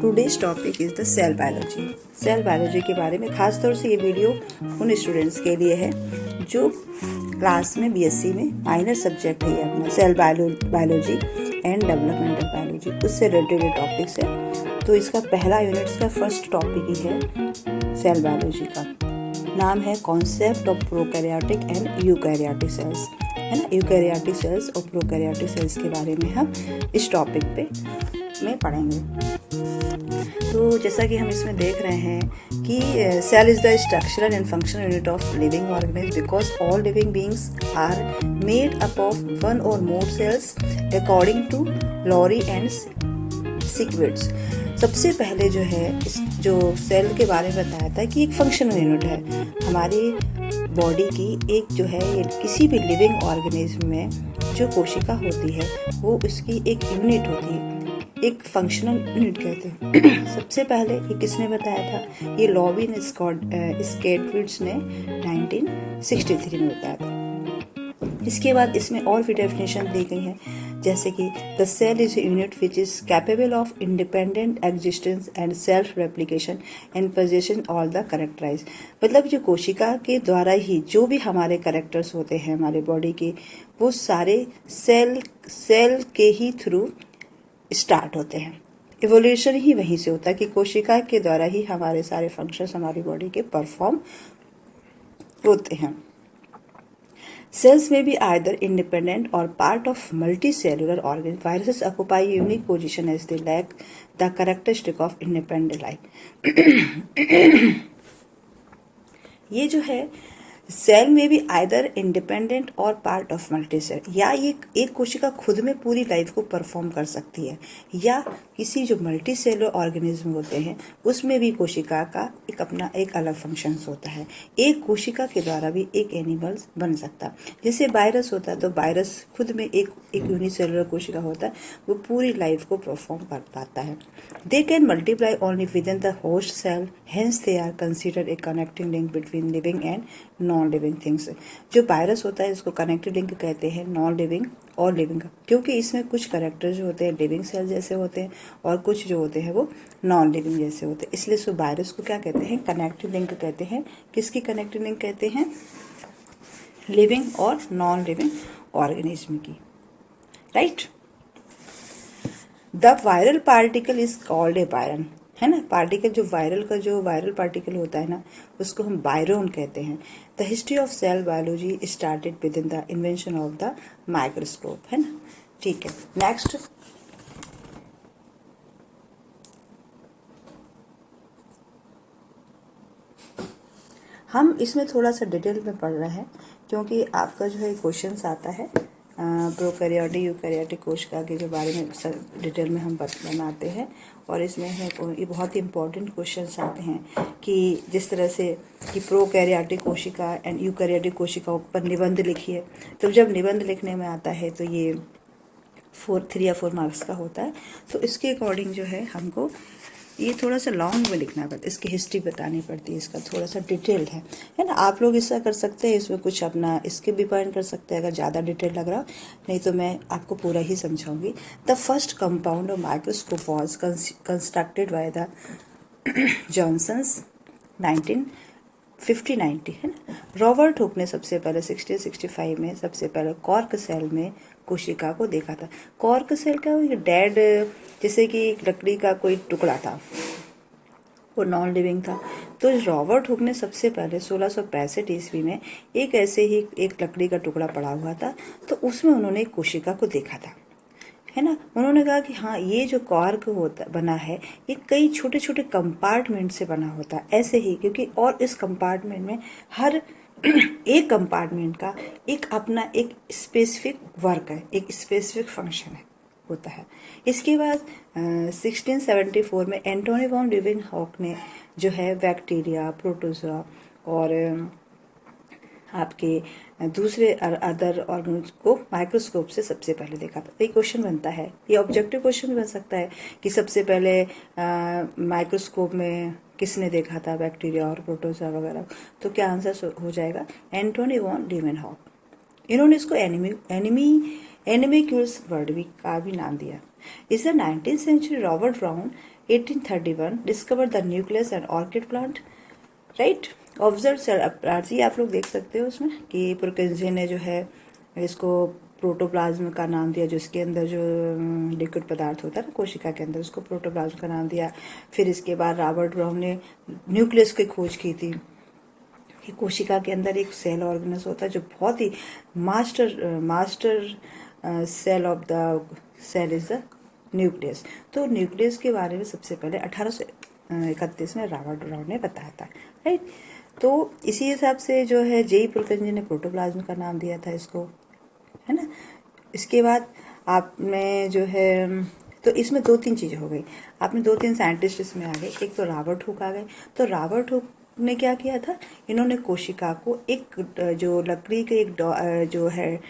Today's topic is the cell biology. Cell biology के बारे में खास तौर से ये वीडियो उन स्टूडेंट्स के लिए है जो क्लास में बीएससी में माइनर सब्जेक्ट है अपना cell biology and developmental biology, उससे रिलेटेड टॉपिक्स है। तो इसका पहला यूनिट्स का फर्स्ट टॉपिक ही है सेल बायोलॉजी का। नाम है concept of prokaryotic and eukaryotic cells, है ना। यूकैरियोटिक सेल्स और प्रोकैरियोटिक सेल्स के बारे में हम इस टॉपिक पे में पढ़ेंगे। तो जैसा कि हम इसमें देख रहे हैं कि cell is the structural and functional unit of living organism because all living beings are made up of one or more cells according to Loewy and Siekevitz. सबसे पहले जो है इस जो सेल के बारे में बताया था कि एक फंक्शनल यूनिट है हमारी बॉडी की, एक जो है ये किसी भी लिविंग ऑर्गेनिज्म में जो कोशिका होती है वो उसकी एक यूनिट होती है, एक फंक्शनल यूनिट कहते हैं। सबसे पहले ये किसने बताया था? ये लॉविन स्केटविड्स ने 1963 में बताया था। इसके बाद इसमें और भी डेफिनेशन दी गई है, जैसे कि the cell is a unit which is capable of independent existence and self replication and possession all the characterise. मतलब जो कोशिका के द्वारा ही जो भी हमारे करेक्टर्स होते हैं हमारे बॉडी के, वो सारे सेल के ही थ्रू स्टार्ट होते हैं। इवोल्यूशन ही वहीं से होता है कि कोशिका के द्वारा ही हमारे सारे फंक्शंस हमारी बॉडी के परफॉर्म होते हैं। Cells may be either independent or part of multicellular organisms. Viruses occupy a unique position as they lack the characteristic of independent life. ये जो है सेल में भी आइदर इंडिपेंडेंट और पार्ट ऑफ मल्टी सेल, या ये एक कोशिका खुद में पूरी लाइफ को परफॉर्म कर सकती है, या किसी जो मल्टी सेलुलर ऑर्गेनिज्म होते हैं उसमें भी कोशिका का एक अपना एक अलग फंक्शंस होता है। एक कोशिका के द्वारा भी एक एनिमल बन सकता है। जैसे वायरस होता है तो वायरस खुद में एक यूनिसेलुलर कोशिका होता है, वो पूरी लाइफ को परफॉर्म कर पाता है। They can multiply only within the host cell, hence they are considered a connecting link between living and non living things. जो वायरस होता है इसको कनेक्टिव लिंक कहते हैं नॉन लिविंग और लिविंग, क्योंकि इसमें कुछ करेक्टर जो होते हैं लिविंग सेल जैसे होते हैं और कुछ जो होते हैं वो नॉन लिविंग जैसे होते हैं। इसलिए सो वायरस को क्या कहते हैं? कनेक्टिव लिंक कहते हैं। किसकी कनेक्टिव लिंक कहते हैं? लिविंग और नॉन लिविंग ऑर्गेनिज्म की, right. The viral particle is called a Byron, है ना। पार्टिकल जो वायरल पार्टिकल होता है ना उसको हम वायरोन कहते हैं। The history of cell biology started within the invention of the microscope, है ना। ठीक है, नेक्स्ट हम इसमें थोड़ा सा डिटेल में पढ़ रहे हैं, क्योंकि आपका जो है क्वेश्चंस आता है प्रोकैरियोटिक यूकैरियोटिक कोशिका के जो बारे में डिटेल में हम बनाते हैं, और इसमें है ये बहुत ही इंपॉर्टेंट क्वेश्चंस आते हैं कि जिस तरह से कि प्रोकैरियोटिक कोशिका एंड यूकैरियोटिक कोशिकाओं पर निबंध लिखिए। तो जब निबंध लिखने में आता है तो ये 3 या 4 मार्क्स का होता है। तो इसके अकॉर्डिंग जो है हमको ये थोड़ा सा लॉन्ग में लिखना पड़ता है, इसकी हिस्ट्री बतानी पड़ती है, इसका थोड़ा सा डिटेल्ड है ना। आप लोग ऐसा कर सकते हैं, इसमें कुछ अपना इसके भी पॉइंट कर सकते हैं अगर ज़्यादा डिटेल लग रहा, नहीं तो मैं आपको पूरा ही समझाऊंगी। The first compound of microscope was constructed by the Janssens 1950-90, है ना। रॉबर्ट हुक ने सबसे पहले 60-65 में सबसे पहले कॉर्क सेल में कोशिका को देखा था। कॉर्क सेल का डेड, जैसे कि लकड़ी का कोई टुकड़ा था, वो नॉन लिविंग था। तो रॉबर्ट हुक ने सबसे पहले 1665 ईस्वी में एक ऐसे ही एक लकड़ी का टुकड़ा पड़ा हुआ था, तो उसमें उन्होंने एक कोशिका को देखा था, है ना। उन्होंने कहा कि हाँ ये जो कॉर्क होता बना है ये कई छोटे छोटे कंपार्टमेंट से बना होता है, ऐसे ही, क्योंकि और इस कंपार्टमेंट में हर एक कंपार्टमेंट का एक अपना एक स्पेसिफिक वर्क है, एक स्पेसिफिक फंक्शन है होता है। इसके बाद 1674 में एंटोनी वॉन लीeuwenhoek ने जो है बैक्टीरिया, प्रोटोजोआ और आपके दूसरे अदर ऑर्गेनिज्म को माइक्रोस्कोप से सबसे पहले देखा था। ये क्वेश्चन बनता है, ये ऑब्जेक्टिव क्वेश्चन बन सकता है कि सबसे पहले माइक्रोस्कोप में किसने देखा था बैक्टीरिया और प्रोटोजोआ वगैरह। तो क्या आंसर हो जाएगा? Antonie van Leeuwenhoek. इन्होंने इसको एनिमिक्यूल्स वर्ड भी का भी नाम दिया। इस the 19th century Robert Brown 1831 discover the nucleus and orchid plant, right. Observe cell अपरार्थ, ये आप लोग देख सकते हो उसमें कि पुरकिंजे ने जो है इसको प्रोटोप्लाज्म का नाम दिया, जिसके अंदर जो लिक्विड पदार्थ होता है ना कोशिका के अंदर, उसको प्रोटोप्लाज्म का नाम दिया। फिर इसके बाद रॉबर्ट ब्राउन ने न्यूक्लियस की खोज की थी कि कोशिका के अंदर एक सेल ऑर्गेनस होता है जो बहुत ही master cell of the cell is the nucleus. तो न्यूक्लियस के बारे में सबसे पहले 1831 में रॉबर्ट ब्राउन ने बताया था, राइट। तो इसी हिसाब से जो है जे पुरकिंजे ने प्रोटोप्लाज्म का नाम दिया था इसको, है ना। इसके बाद आप में जो है, तो इसमें 2-3 चीज़ें हो गई। आप में 2-3 साइंटिस्ट इसमें आ गए। एक तो रॉबर्ट हुक आ गए। तो रॉबर्ट हुक ने क्या किया था, इन्होंने कोशिका को एक जो लकड़ी के एक जो है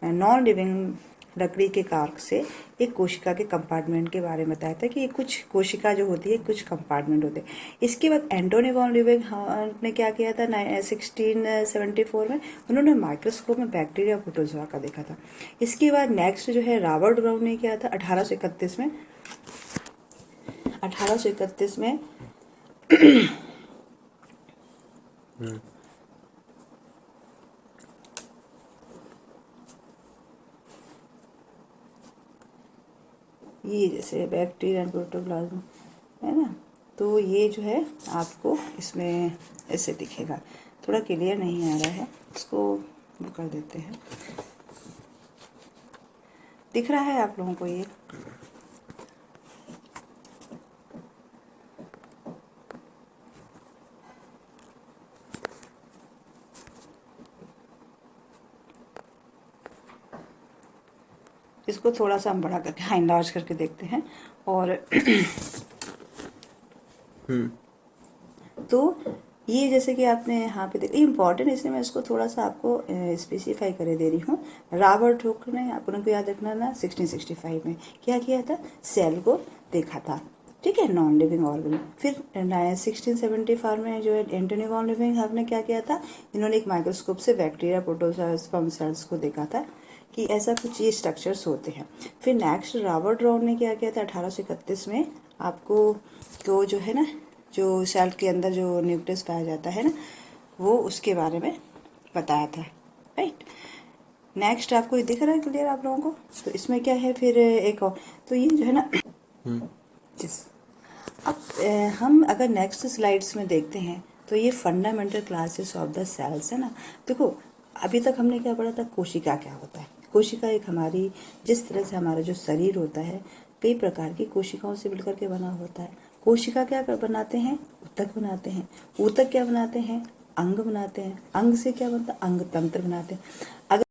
नॉन लिविंग लकड़ी के कार्क से एक कोशिका के कंपार्टमेंट के बारे में बताया था कि कुछ कोशिका जो होती है कुछ कंपार्टमेंट होते हैं। इसके बाद एंटोनी वॉन लीवेंगहुइस ने क्या किया था 1674 में, उन्होंने माइक्रोस्कोप में बैक्टीरिया प्रोटोजोआ का देखा था। इसके बाद नेक्स्ट जो है रॉबर्ट ब्राउन ने किया था 1831 में, 1831 में ये जैसे बैक्टीरिया एंड प्रोटोप्लाज्म है ना, तो ये जो है आपको इसमें ऐसे दिखेगा। थोड़ा क्लियर नहीं आ रहा है, इसको वो कर देते हैं। दिख रहा है आप लोगों को ये? इसको थोड़ा सा हम बड़ा करके एनलार्ज करके देखते हैं। और तो ये जैसे कि आपने यहाँ पे देखा इम्पॉर्टेंट, इसलिए मैं इसको थोड़ा सा आपको स्पेसिफाई करे दे रही हूँ। रॉबर्ट हुक ने, अपन को याद रखना ना, 1665 में क्या किया था, सेल को देखा था, ठीक है, नॉन लिविंग ऑर्गन। फिर 1674 में जो है एंटोनी वॉन लीवेंगहुइस ने क्या किया था, इन्होंने एक माइक्रोस्कोप से बैक्टीरिया प्रोटोजोआ स्पर्म सेल्स को देखा था कि ऐसा कुछ ये स्ट्रक्चर्स होते हैं। फिर नेक्स्ट रॉबर्ट ब्राउन ने क्या किया था 1831 में, आपको तो जो है ना, जो सेल के अंदर जो न्यूक्लियस पाया जाता है ना, वो उसके बारे में बताया था, राइट। नेक्स्ट आपको ये दिख रहा है क्लियर आप लोगों को? तो इसमें क्या है फिर एक और, तो ये जो है ना जिस अब हम अगर नेक्स्ट स्लाइड्स में देखते हैं तो ये fundamental classes of the cells है ना। देखो अभी तक हमने क्या पढ़ा था, कोशिका क्या होता है। कोशिका एक हमारी, जिस तरह से हमारा जो शरीर होता है कई प्रकार की कोशिकाओं से मिलकर के बना होता है। कोशिका क्या बनाते हैं, ऊतक बनाते हैं। ऊतक क्या बनाते हैं, अंग बनाते हैं। अंग से क्या बनता है, अंग तंत्र बनाते हैं। अगर